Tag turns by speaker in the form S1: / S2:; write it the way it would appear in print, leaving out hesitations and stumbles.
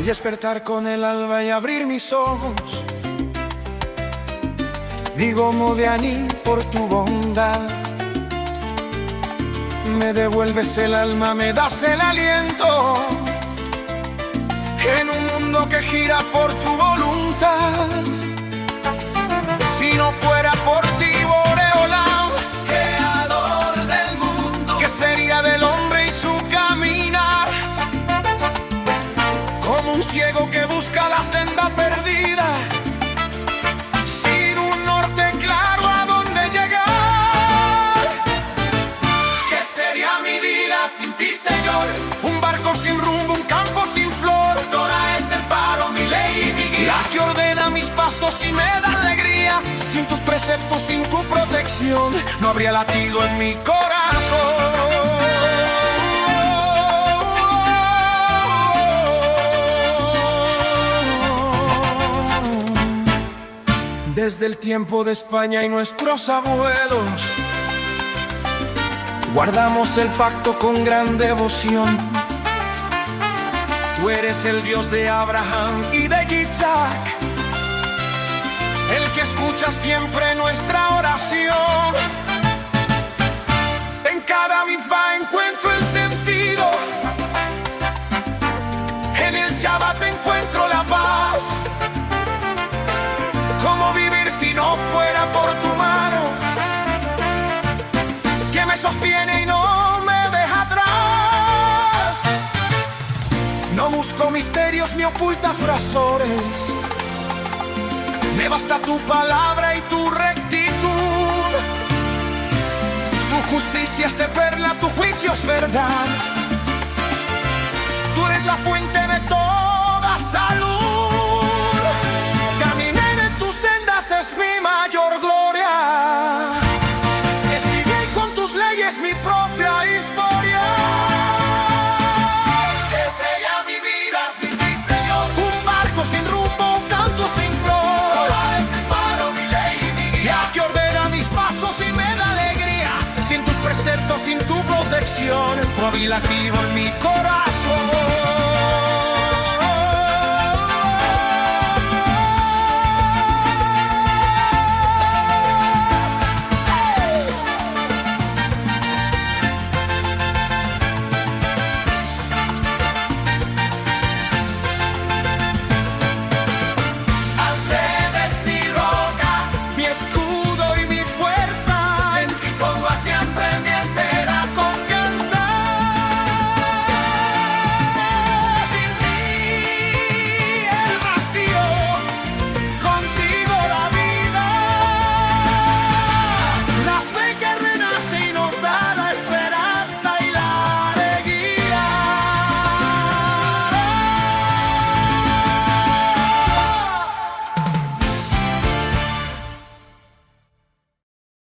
S1: despertar con el alba y abrir mis ojos, digo Modiani, por tu bondad. Me devuelves el alma, me das el aliento, en un mundo que gira por tu voluntad. Si no fuera por ti, Boreolam,
S2: creador del mundo,
S1: ¿qué sería del hombre y su caminar? Como un ciego que busca la senda perdida, sin un norte claro a dónde llegar.
S2: ¿qué sería mi vida sin ti, Señor?
S1: Un barco sin rumbo, un campo sin flor.
S2: Torah es el faro, mi ley y mi guía,
S1: La que ordena mis pasos y me da alegría. Sin tus preceptos, sin tu protección, no habría latido en mi corazón. Desde el tiempo de España y nuestros abuelos, guardamos el pacto con gran devoción. Tú eres el Dios de Abraham y de Isaac, el que escucha siempre nuestra oración. En cada mitzvah encuentro el sentido, en el Shabbat encuentro la paz. ¿Cómo vivir si no fuera por tu mano, que me sostiene y no me deja atrás? No busco misterios ni ocultas razones, me basta tu palabra y tu rectitud. Tu justicia es perla, tu juicio es verdad. Tú eres la fuente de toda salud. Caminar en tus sendas es mi mayor gloria. Escribí con tus leyes mi propia historia.
S2: ¿qué sería mi vida sin ti, Señor?
S1: Un barco sin rumbo, un canto sin flor.
S2: Torah es el faro, mi ley y mi guía,
S1: Ya que ordena mis pasos y me da alegría. Sin tus preceptos, sin tu protección, no había latido en mi corazón.